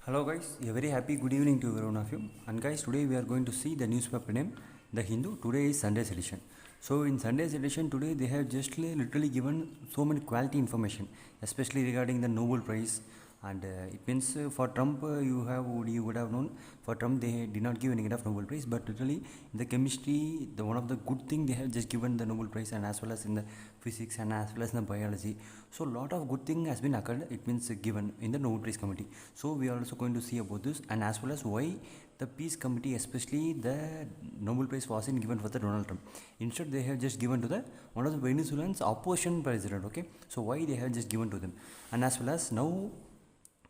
Hello guys, a very happy good evening to every one of you. And guys, today we are going to see the newspaper name, The Hindu. Today is Sunday's edition. So in Sunday's edition today, they have just literally given so many quality information, especially regarding the Nobel Prize. And it means for Trump, you would have known for Trump they did not give any kind of Nobel Prize, but literally in the chemistry, the one of the good thing they have just given the Nobel Prize, and as well as in the physics and as well as in the biology. So lot of good thing has been occurred. It means given in the Nobel Prize committee. So we are also going to see about this, and as well as why the peace committee, especially the Nobel Prize wasn't given for the Donald Trump. Instead, they have just given to the one of the Venezuelans opposition president. Okay, so why they have just given to them, and as well as now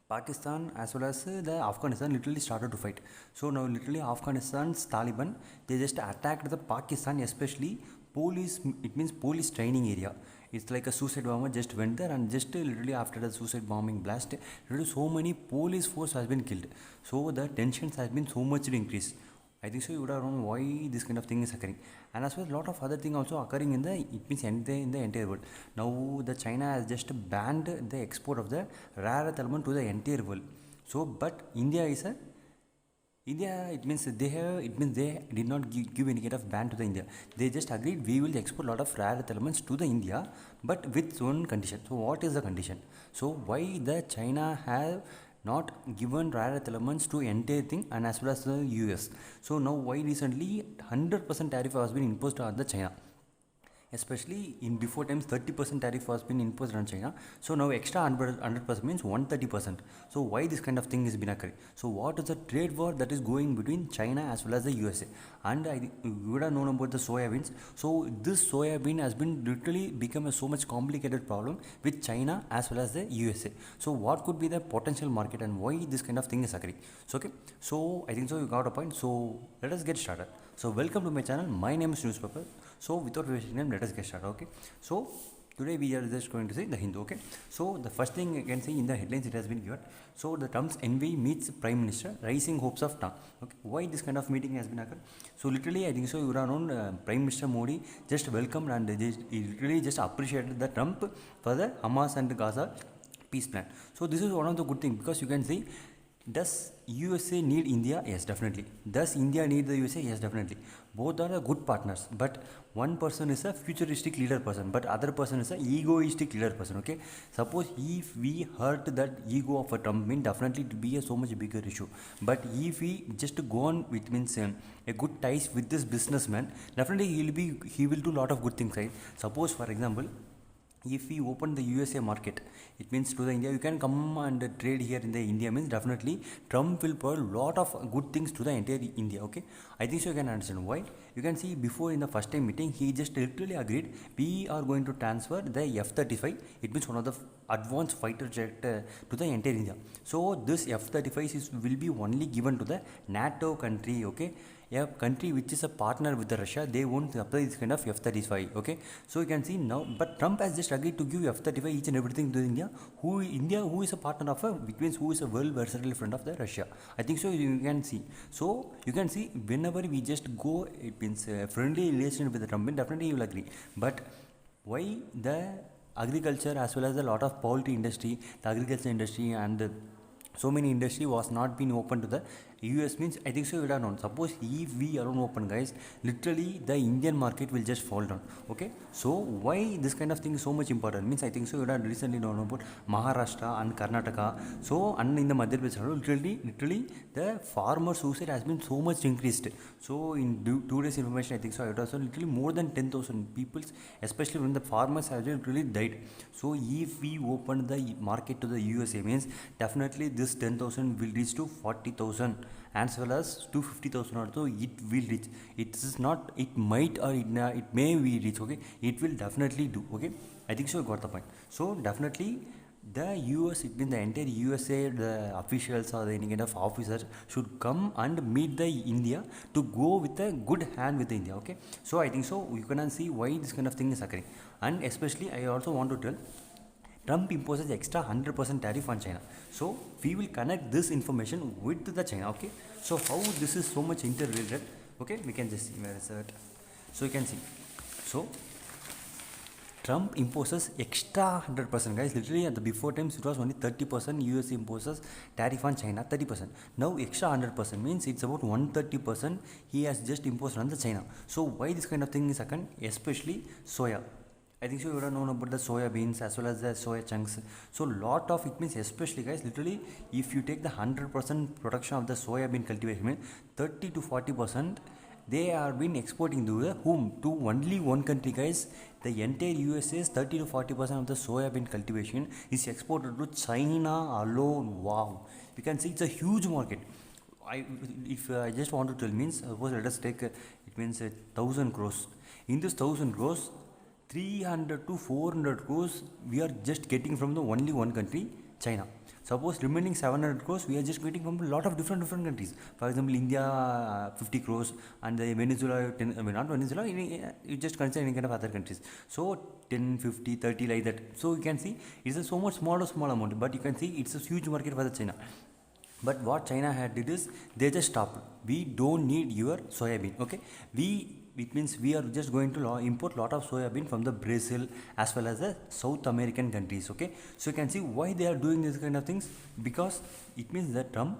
Pakistan as well as the Afghanistan literally started to fight. So now literally Afghanistan's Taliban, they just attacked the Pakistan, especially police. It means police training area. It's like a suicide bomber just went there, and just literally after the suicide bombing blast, literally so many police force has been killed. So the tensions has been so much increased. I think so you would have known why this kind of thing is occurring, and as well as a lot of other thing also occurring in the in the entire world. Now the China has just banned the export of the rare earth element to the entire world. So but India is a India, it means they did not give any kind of ban to the India. They just agreed we will export a lot of rare earth elements to the India, but with one condition. So what is the condition? So why the China have not given rare earth elements to entire thing, and as well as the US? So now why recently 100% tariff has been imposed on the China, especially in before times 30% tariff was been imposed on China. So now extra 100% means 130%. So why this kind of thing is been occurring? So what is the trade war that is going between China as well as the USA? And you would have known about the soybeans. So this soybean has been literally become a so much complicated problem with China as well as the USA. So what could be the potential market and why this kind of thing is occurring? So okay, so I think so you got a point. So let us get started. So welcome to my channel. My name is Newspaper. So without wasting time, let us get started. Okay, so today we are just going to say the Hindu. Okay, so the first thing I can say in the headlines it has been given. So the Trump's envy meets Prime Minister, rising hopes of Trump. Okay, why this kind of meeting has been occurred? So literally I think so you are on Prime Minister Modi just welcomed, and he literally just appreciated the Trump for the Hamas and Gaza peace plan. So this is one of the good thing, because you can see, does USA need India? Yes, definitely. Does India need the USA? Yes, definitely. Both are good partners, but one person is a futuristic leader person, but other person is a egoistic leader person. Okay, suppose if we hurt that ego of a Trump, mean definitely to be a so much bigger issue. But if we just go on with means a good ties with this businessman, definitely he will do a lot of good things, right? Suppose for example, if we open the USA market, it means to the India, you can come and trade here in the India, means definitely Trump will provide a lot of good things to the entire India. Okay, I think so you can understand why. You can see before in the first time meeting, he just literally agreed we are going to transfer the F-35. It means one of the advanced fighter jet to the entire India. So this F-35 will be only given to the NATO country. Okay, a country which is a partner with the Russia, they won't apply this kind of F-35. Okay, so you can see now, but Trump has just agreed to give F-35 each and everything to India, who is a partner of which means who is a world versatile friend of the Russia. I think so you can see. So you can see whenever we just go, it means friendly relation with the Trump, definitely you will agree. But why the agriculture as well as a lot of poultry industry, the agriculture industry, and so many industry was not been open to the US, means I think so you would have known. Suppose if we alone open, guys, literally the Indian market will just fall down. Okay, so why this kind of thing is so much important, means I think so you would have recently known about Maharashtra and Karnataka. So and in the Madhya Pradesh, literally the farmer suicide has been so much increased. So in 2 days information, I think so I would have literally more than 10,000 people, especially when the farmers have literally died. So if we open the market to the USA, means definitely this 10,000 will reach to 40,000, as well as to 50,000 also it will reach. It is not, it might or it may be reach. Okay, it will definitely do. Okay, I think so you got the point. So definitely the US, it means the entire USA, the officials or any kind of officers should come and meet the India to go with a good hand with the India. Okay, so I think so you can see why this kind of thing is occurring. And especially I also want to tell, Trump imposes extra 100% tariff on China. So we will connect this information with the China. Okay, so how this is so much interrelated. Okay, we can just see where is that. So you can see. So Trump imposes extra 100%, guys. Literally at the before times it was only 30%. US imposes tariff on China 30%. Now extra 100% means it's about 130% he has just imposed on the China. So why this kind of thing is occurring? Especially soya. I think so you would have known about the soya beans as well as the soya chunks. So lot of it means, especially guys, literally if you take the 100% production of the soya bean cultivation, 30 to 40% they are been exporting to the whom? To only one country, guys. The entire USA's 30 to 40% of the soya bean cultivation is exported to China alone. Wow, you can see it's a huge market. If I just want to tell means, suppose let us take it means 1,000 crores. In this 1,000 crores, 300 to 400 crores we are just getting from the only one country, China. Suppose remaining 700 crores we are just getting from a lot of different countries. For example, India 50 crores and the Venezuela 10, not Venezuela, you just consider any kind of other countries. So 10, 50, 30 like that. So you can see it's a so much small amount, but you can see it's a huge market for the China. But what China had did is they just stopped. We don't need your soybean. Okay, it means we are just going to import lot of soybean from the Brazil as well as the South American countries. Okay, so you can see why they are doing this kind of things, because it means that Trump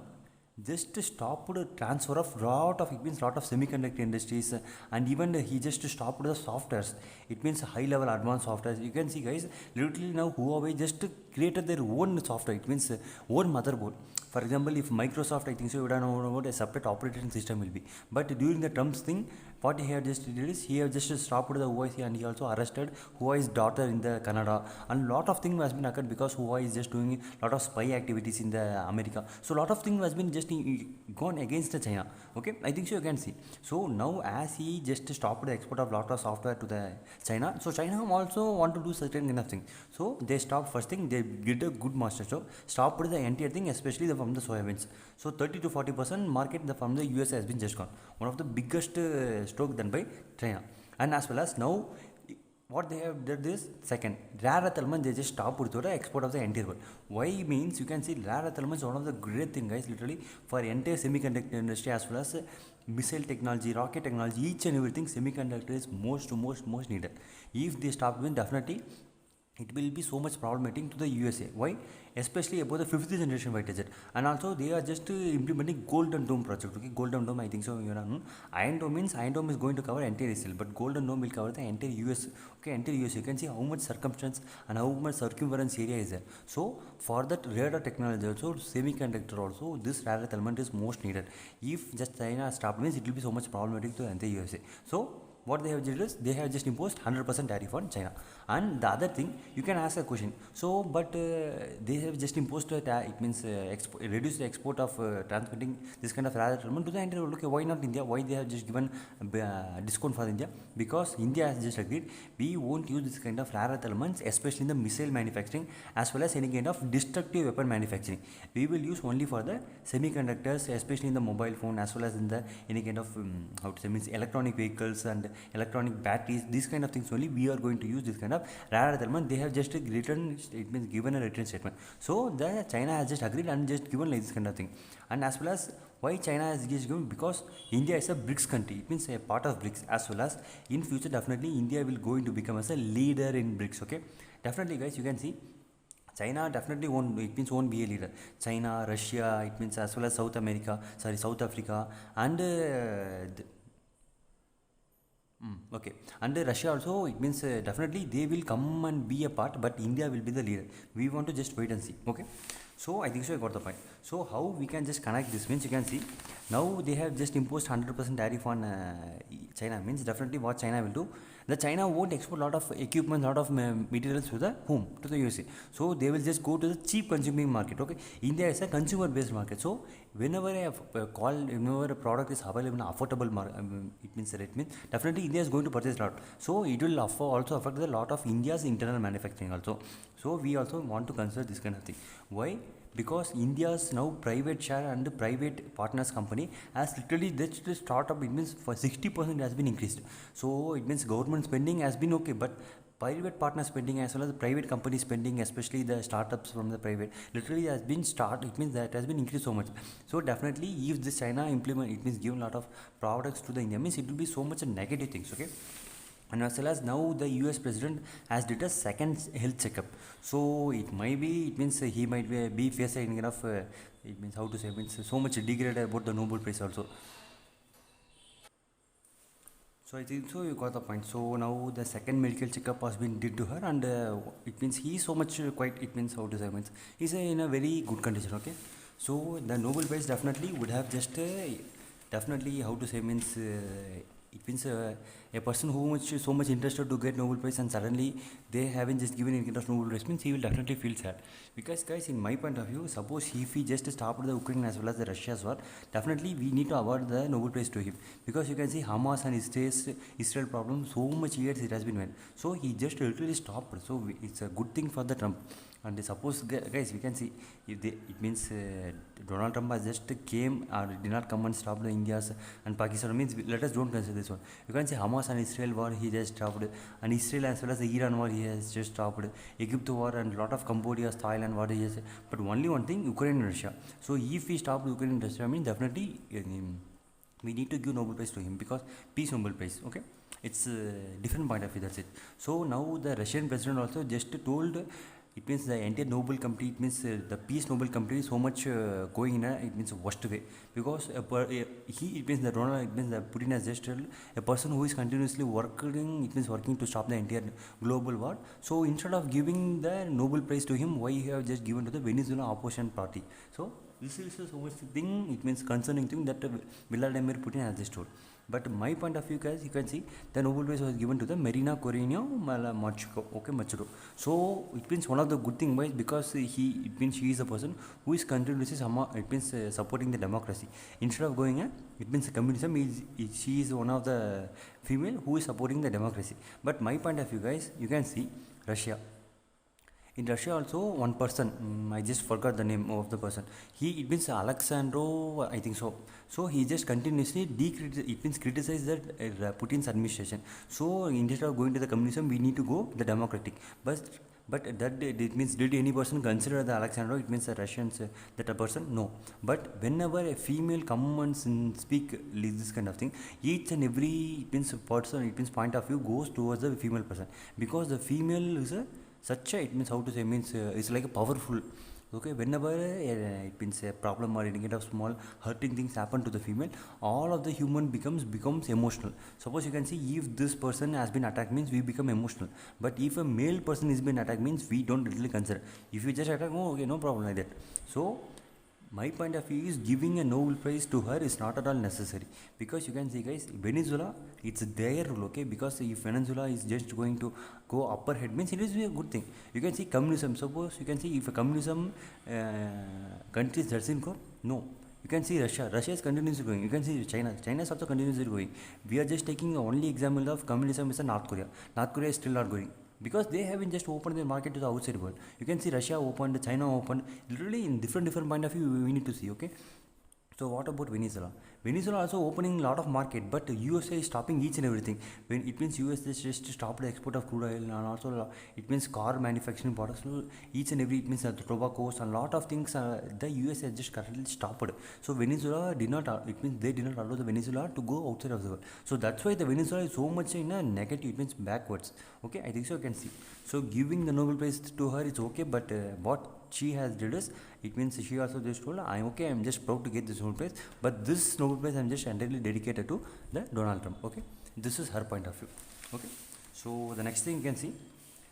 just stopped the transfer of lot of semiconductor industries, and even he just stopped the softwares. It means high level advanced softwares. You can see, guys, literally now Huawei just created their own software. It means own motherboard. For example, if Microsoft, I think so, you don't know about a separate operating system will be. But during the Trump's thing, what he had just did is he had just stopped the Huawei, and he also arrested Huawei's daughter in the Canada, and lot of things has been occurred because Huawei is just doing a lot of spy activities in the America. So lot of things has been just gone against the China. Okay, I think so you can see. So now as he just stopped the export of lot of software to the China, so China also want to do certain kind of thing. So they stopped first thing, they did a good master show, stopped the entire thing, especially from the soybeans. So 30 to 40% market from the US has been just gone. One of the biggest stroke done by China. And as well as now what they have did is second, rare earth elements they just stop with the export of the entire world. Why means you can see rare earth elements one of the great thing, guys, literally for entire semiconductor industry as well as missile technology, rocket technology, each and everything semiconductor is most needed. If they stop, then definitely it will be so much problematic to the USA. Why? Especially about the 5th generation fighter jet. And also they are just implementing Golden Dome project. Okay, Golden Dome, I think so, you know. Iron Dome means Iron Dome is going to cover entire Israel, but Golden Dome will cover the entire US. Okay, entire US. You can see how much circumference and how much circumference area is there. So for that radar technology also, semiconductor also, this rare earth element is most needed. If just China stopped means it will be so much problematic to the entire USA. So what they have did is they have just imposed 100% tariff on China. And the other thing, you can ask a question. So, but they have just imposed it means reduce the export of transmitting this kind of rare element to the entire world. Okay, why not India? Why they have just given discount for India? Because India has just agreed we won't use this kind of rare earth elements, especially in the missile manufacturing as well as any kind of destructive weapon manufacturing. We will use only for the semiconductors, especially in the mobile phone as well as in the any kind of how to say means electronic vehicles and electronic batteries. These kind of things only we are going to use this kind of rare earth element. They have just written, it means given a written statement. So the China has just agreed and just given like this kind of thing. And as well as why China has just given, because India is a BRICS country. It means a part of BRICS, as well as in future definitely India will going to become as a leader in BRICS. Okay, definitely, guys, you can see China definitely won't, it means won't be a leader. China, Russia, it means as well as South Africa, and okay, and Russia also, it means definitely they will come and be a part, but India will be the leader. We want to just wait and see. Okay, so I think so I got the point. So how we can just connect this means, you can see now they have just imposed 100% tariff on China. Means definitely what China will do, the China won't export lot of equipment, lot of materials to the home, to the USA. So they will just go to the cheap consuming market. Okay, India is a consumer based market. So whenever whenever a product is available in affordable market, it means definitely India is going to purchase a lot. So it will also affect a lot of India's internal manufacturing also. So we also want to consider this kind of thing. Why? Because India's now private share and the private partners company has literally just startup, it means for 60% has been increased. So it means government spending has been okay, but private partner spending as well as the private company spending, especially the startups from the private, literally has been it means that has been increased so much. So definitely if this China implement, it means give a lot of products to the India, means it will be so much a negative things. Okay, and as well as now the US president has did a second health checkup. So it might be, it means he might be facing enough it means how to say, means so much degraded about the Nobel Prize also. So I think so you got the point. So now the second medical checkup has been did to her, and it means he is so much quite. It means how to say, means he's in a very good condition. Okay, so the Nobel Prize definitely would have just definitely how to say, means it means a person who much so much interested to get Nobel Prize, and suddenly they haven't just given any kind of Nobel Prize, means he will definitely feel sad. Because guys, in my point of view, suppose if he just stopped the Ukraine as well as the Russia's war, definitely we need to award the Nobel Prize to him. Because you can see Hamas and Israel problem, so much years it has been went. So he just literally stopped. So it's a good thing for the Trump. And suppose guys, we can see if they, it means Donald Trump has just came or did not come and stop the India's and Pakistan, means let us don't consider this one. You can say Hamas and Israel war he just stopped, and Israel as well as the Iran war he has just stopped, Egypt war and lot of Cambodia, Thailand war he has, but only one thing, Ukraine and Russia. So if we stop Ukraine and Russia, I mean definitely we need to give Nobel Prize to him, because peace Nobel Prize. Okay, it's a different point of view, that's it. So now the Russian president also just told, it means the entire Nobel committee, it means the peace Nobel committee is so much going in a, it means worst way, because it means the Ronald, it means the Putin has just told a person who is continuously working, it means working to stop the entire global war. So instead of giving the Nobel Prize to him, why he have just given to the Venezuela opposition party? So this is so much thing, it means concerning thing that Vladimir Putin has just told. But my point of view, guys, you can see the Nobel Prize was given to the Marina Corina Machiko. Okay, Machuro. So it means one of the good thing, why? Because it means she is a person who is continuously it means supporting the democracy. Instead of going, it means communism. She is one of the female who is supporting the democracy. But my point of view, guys, you can see Russia. In Russia also, one person, I just forgot the name of the person. It means Alexandro, I think so. So he just continuously it means criticize that Putin's administration. So instead of going to the communism, we need to go the democratic. But that it means, did any person consider the Alexandro? It means the Russians that a person? No. But whenever a female comes and speak this kind of thing, each and every, it means person, it means point of view goes towards the female person, because the female is a such a, it means how to say, means it's like a powerful. Okay, whenever it means a problem or any kind of small hurting things happen to the female, all of the human becomes emotional. Suppose you can see, if this person has been attacked, means we become emotional. But if a male person is been attacked, means we don't really consider. If you just attack, oh okay, no problem like that. So my point of view is, giving a Nobel Prize to her is not at all necessary, because you can see, guys, Venezuela, it's their rule. Okay, because if Venezuela is just going to go upper head, means it is a good thing. You can see communism, suppose you can see, if a communism country doesn't go, no. You can see Russia is continuously going. You can see China is also continuously going. We are just taking the only example of communism is North Korea is still not going, because they haven't just opened their market to the outside world. You can see Russia opened, China opened, literally in different point of view we need to see. Okay, so what about Venezuela? Venezuela also opening a lot of market, but USA is stopping each and everything. When it means US just stopped the export of crude oil, and also it means car manufacturing products. So each and every, it means the tobaccos and lot of things. The US has just currently stopped. So Venezuela did not. It means they did not allow the Venezuela to go outside of the world. So that's why the Venezuela is so much in a negative. It means backwards. Okay, I think so. You can see. So giving the Nobel Prize to her is okay, but what she has did is, it means she also just told, I'm just proud to get this Nobel Prize, but this Nobel Prize I'm just entirely dedicated to the Donald Trump. Okay, this is her point of view. Okay, so the next thing you can see,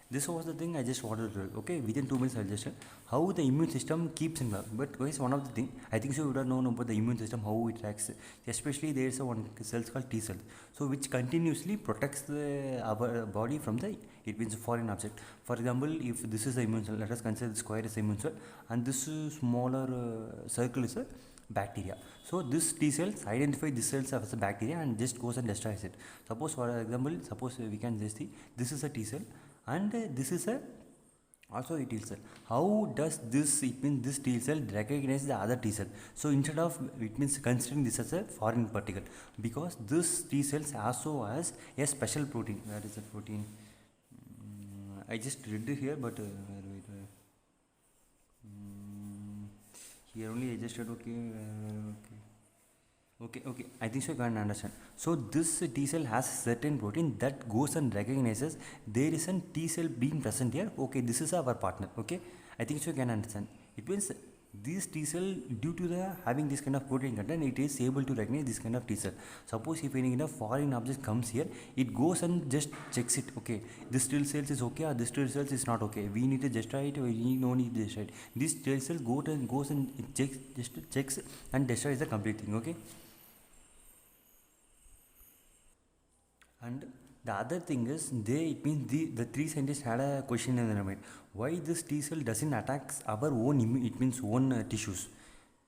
this was the thing I just wanted to do. Okay, within 2 minutes I'll just tell how the immune system keeps in love. But guys, one of the thing, I think so you would have known about the immune system, how it acts. Especially there is a one cells called T cell, so which continuously protects our body from the, it means foreign object. For example, if this is the immune cell, let us consider the square is the immune cell, and this smaller circle is a bacteria. So this T cells identify this cells as a bacteria and just goes and destroys it. Suppose for example, suppose we can just see, this is a T cell, and this is a also a T cell. How does this, it means this T cell recognize the other T cell? So instead of, it means considering this as a foreign particle, because this T cells also has a special protein. Where is the protein? I just read it here, but here only I just read. Okay, okay. Okay. I think so you can understand. So this T cell has certain protein that goes and recognizes there is a T cell being present here. Okay, this is our partner. Okay, I think so you can understand. It means this T cell, due to the having this kind of protein content, it is able to recognize this kind of T cell. Suppose if any kind of foreign object comes here, it goes and just checks it. Okay, this T cells is okay or this T cells is not okay. We need to destroy it or we need no need to destroy it. This T cell goes and checks, just checks and destroys the complete thing. Okay. And the other thing is, it means the three scientists had a question in their mind: why this T cell doesn't attack our own it means own tissues.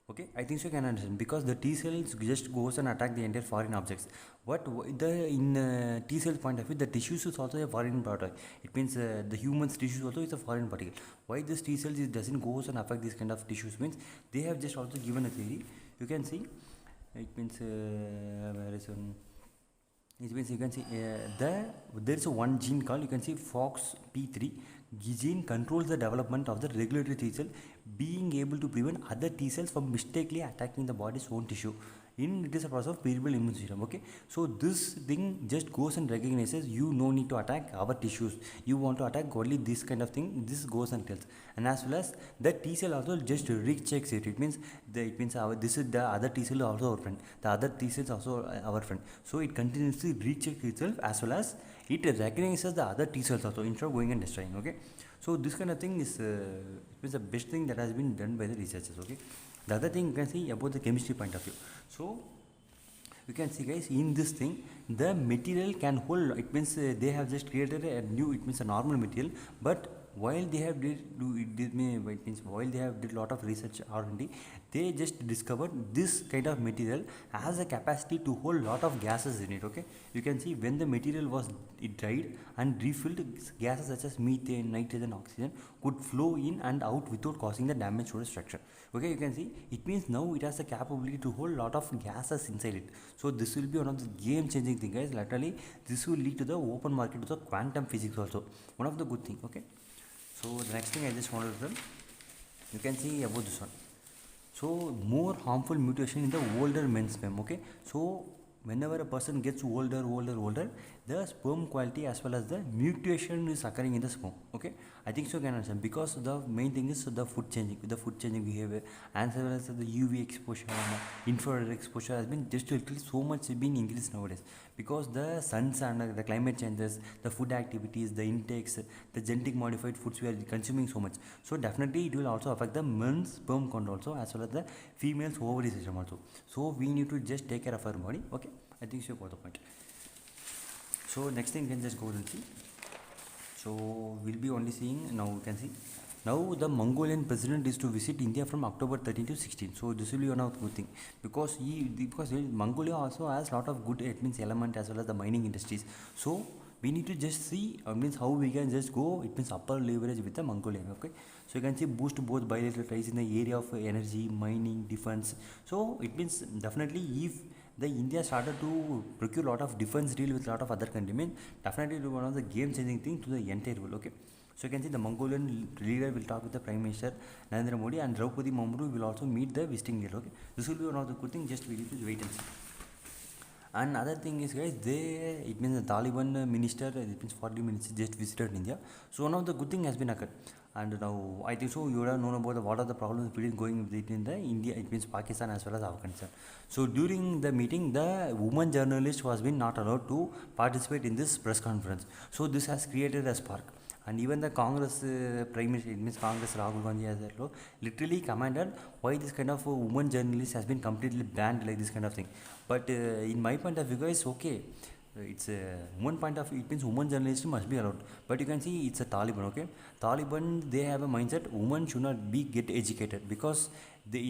Okay, I think so you can understand, because the T cells just goes and attack the entire foreign objects. But the in T cell point of view, the tissues is also a foreign product. It means the human's tissues also is a foreign particle. Why this T cells doesn't goes and affect this kind of tissues means they have just also given a theory. You can see it means where is one. It means you can see there is a one gene called, you can see FOXP3 gene controls the development of the regulatory T cell, being able to prevent other T cells from mistakenly attacking the body's own tissue. It is a process of variable immune system. Okay, so this thing just goes and recognizes you no need to attack our tissues, you want to attack only this kind of thing. This goes and tells, and as well as the T cell also just rechecks it. It means this is the other T cell also our friend, the other T cells also our friend. So it continuously rechecks itself, as well as it recognizes the other T cells also instead of going and destroying. Okay, so this kind of thing is it is the best thing that has been done by the researchers. Okay, the other thing you can see about the chemistry point of view. So you can see, guys, in this thing the material can hold. It means they have just created a new, it means a normal material, but while they have it means while they have did lot of research R&D, they just discovered this kind of material has a capacity to hold lot of gases in it. Okay, you can see when the material was it dried and refilled, gases such as methane, nitrogen, oxygen could flow in and out without causing the damage to the structure. Okay, you can see it means now it has the capability to hold lot of gases inside it. So this will be one of the game changing thing, guys. Literally this will lead to the open market to the quantum physics also, one of the good thing. Okay, so the next thing I just wanted to tell, you can see about this one. So more harmful mutation in the older men's sperm. Okay, so whenever a person gets older, the sperm quality as well as the mutation is occurring in the sperm. Okay, I think so you can understand, because the main thing is the food changing behavior, and as well as the UV exposure and infrared exposure has been just literally so much been increased nowadays, because the suns and the climate changes, the food activities, the intakes, the genetic modified foods we are consuming so much. So definitely it will also affect the men's sperm count also, as well as the female's ovary system also. So we need to just take care of our body. Okay, I think so you got the point. So next thing you can just go and see. So we'll be only seeing now. You can see now the Mongolian president is to visit India from October 13 to 16. So this will be one of the good thing, because Mongolia also has lot of good, it means element, as well as the mining industries. So we need to just see means how we can just go, it means upper leverage with the Mongolia. Okay, so you can see boost both bilateral ties in the area of energy, mining, defense. So it means definitely if the India started to procure lot of defense deal with lot of other countries, mean definitely it will be one of the game changing thing to the entire world. Okay, so you can see the Mongolian leader will talk with the Prime Minister Narendra Modi, and Draupadi Murmu will also meet the visiting leader. Okay, this will be one of the good things. Just we need to wait and see. And other thing is, guys, it means the Taliban minister, it means 40 minutes just visited India. So one of the good thing has been occurred. And now I think so you have known about what are the problems going between the India, it means Pakistan as well as Afghanistan. So during the meeting, the woman journalist was been not allowed to participate in this press conference. So this has created a spark. And even the Congress Prime Minister, it means Congress Rahul Gandhi has literally commanded why this kind of woman journalist has been completely banned, like this kind of thing. But in my point of view, guys, okay, it's a one point of view, it means woman journalism must be allowed. But you can see it's a Taliban. Okay, Taliban, they have a mindset women should not be get educated, because they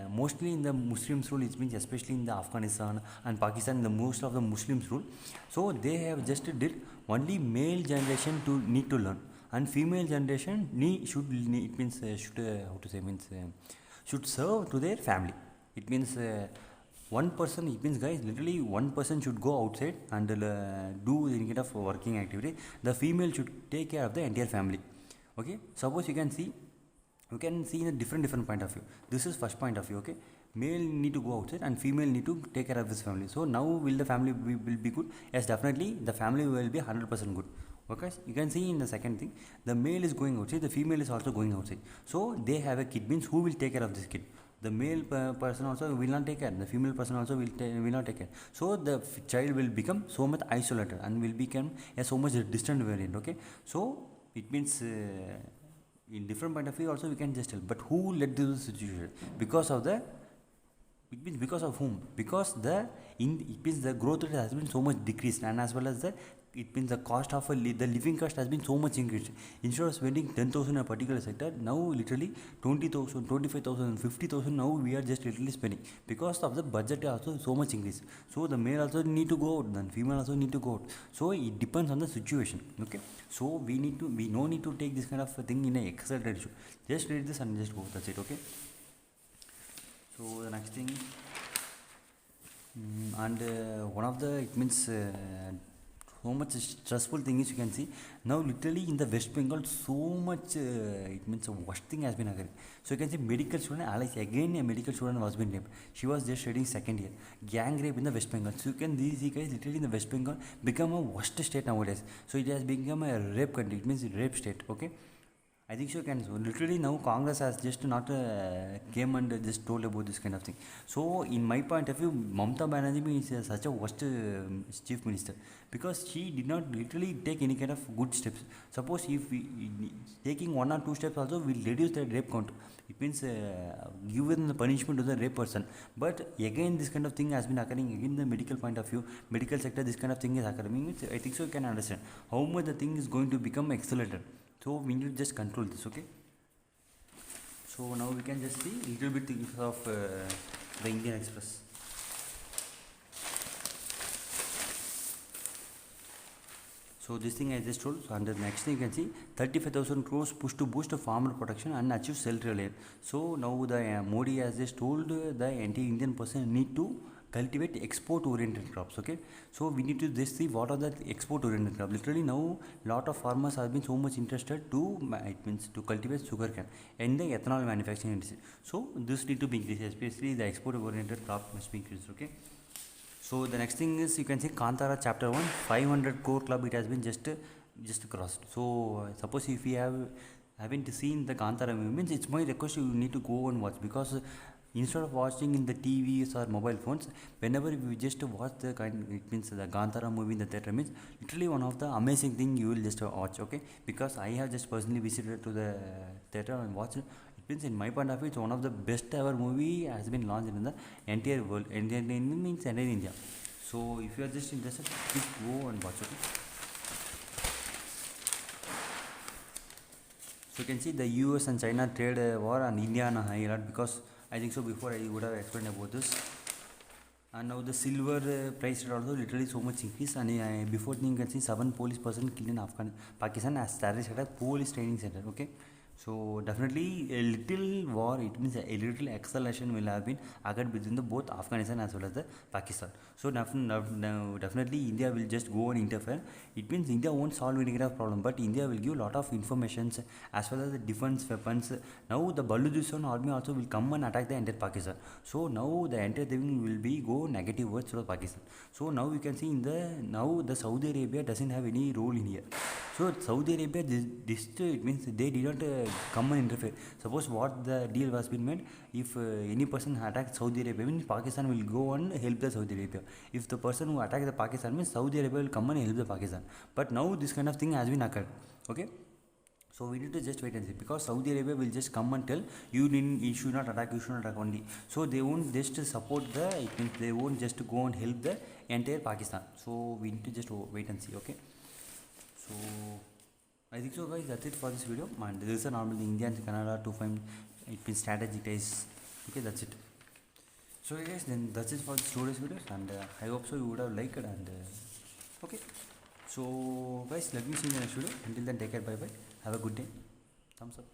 mostly in the Muslims rule, it means especially in the Afghanistan and Pakistan, the most of the Muslims rule. So they have just did only male generation to need to learn, and female generation it means how to say, means should serve to their family. It means one person, it means, guys, literally one person should go outside and do any kind of working activity. The female should take care of the entire family. Okay, suppose you can see in a different point of view. This is first point of view. Okay, male need to go outside and female need to take care of this family. So now will the family will be good? Yes, definitely the family will be 100% good. Okay, you can see in the second thing, the male is going outside, the female is also going outside. So they have a kid, means who will take care of this kid? The male person also will not take care, the female person also will not take care. So the child will become so much isolated and will become a so much distant variant. Okay, so it means in different point of view also we can just tell, but who led to this situation? Because of the, it means because of whom? Because the it means the growth rate has been so much decreased, and as well as the, it means the cost of the living cost has been so much increased. Instead of spending 10,000 in a particular sector, now literally 20,000, 25,000, 50,000 now we are just literally spending, because of the budget also so much increase. So the male also need to go out, then female also need to go out. So it depends on the situation. Okay, so we no need to take this kind of thing in a Excel ratio. Just read this and just go, that's it. Okay, so the next thing, and one of the, it means so much stressful thing is, you can see now literally in the West Bengal so much it means worst thing has been occurring. So you can see medical student Alex, again a medical student was been raped. She was just studying second year. Gang rape in the West Bengal. So you can see guys, literally in the West Bengal become a worst state nowadays. So it has become a rape country, it means rape state. Okay, I think so. Can, so literally now Congress has just not came and just told about this kind of thing. So in my point of view, Mamata Banerjee is such a worst chief minister, because she did not literally take any kind of good steps. Suppose if we, taking 1 or 2 steps also will reduce the rape count. It means given the punishment to the rape person. But again this kind of thing has been occurring again in the medical point of view, medical sector. This kind of thing is occurring. I think so you can understand how much the thing is going to become accelerated. So we need to just control this. Okay, so now we can just see little bit things of the Indian Express. So this thing I just told. So under the next thing you can see 35,000 crores push to boost farmer production and achieve self-reliance. So now the Modi has just told the anti-Indian person need to cultivate export-oriented crops. Okay, so we need to just see what are the export-oriented crops. Literally now lot of farmers have been so much interested to, it means to cultivate sugarcane and the ethanol manufacturing industry. So this need to be increased, especially the export-oriented crop must be increased. Okay, so the next thing is, you can see Kantara chapter 1 500 crore club, it has been just crossed. So suppose if you haven't seen the Kantara movie, means it's my request you need to go and watch, because instead of watching in the TVs or mobile phones, whenever you just watch the kind, it means the Kantara movie in the theatre, means literally one of the amazing thing you will just watch. Okay, because I have just personally visited to the theatre and watched. It means in my point of view, it's one of the best ever movie has been launched in the entire world. Indian means entire India. So if you are just interested, please go and watch. Okay, so you can see the US and China trade war and India on a high alert, because I think so before I would have explained about this. And now the silver price rate also literally so much increase. And before you can see 7 police person killed in Pakistan as terrorist attack police training center. Okay, so definitely a little war, it means a little acceleration will have been occurred between the both Afghanistan as well as the Pakistan. So definitely India will just go and interfere. It means India won't solve any kind of problem, but India will give a lot of informations as well as the defense weapons. Now the Balochistan army also will come and attack the entire Pakistan. So now the entire thing will be go negative words towards Pakistan. So now you can see in the, now the Saudi Arabia doesn't have any role in here. So Saudi Arabia, this it means they did not come and interfere. Suppose what the deal was been made, if any person attacks Saudi Arabia, means Pakistan will go and help the Saudi Arabia. If the person who attacked the Pakistan, means Saudi Arabia will come and help the Pakistan. But now this kind of thing has been occurred. Okay, so we need to just wait and see, because Saudi Arabia will just come and tell you should not attack, you should not attack only. So they won't just support the, it means they won't just go and help the entire Pakistan. So we need to just wait and see. Okay, so I think so guys, that's it for this video. And this is a normal India and Canada to find, it means strategic ties. Okay, that's it. So guys, then that's it for today's video, and I hope so you would have liked it. And okay, so guys, let me see you in the next video. Until then, take care, bye bye, have a good day, thumbs up.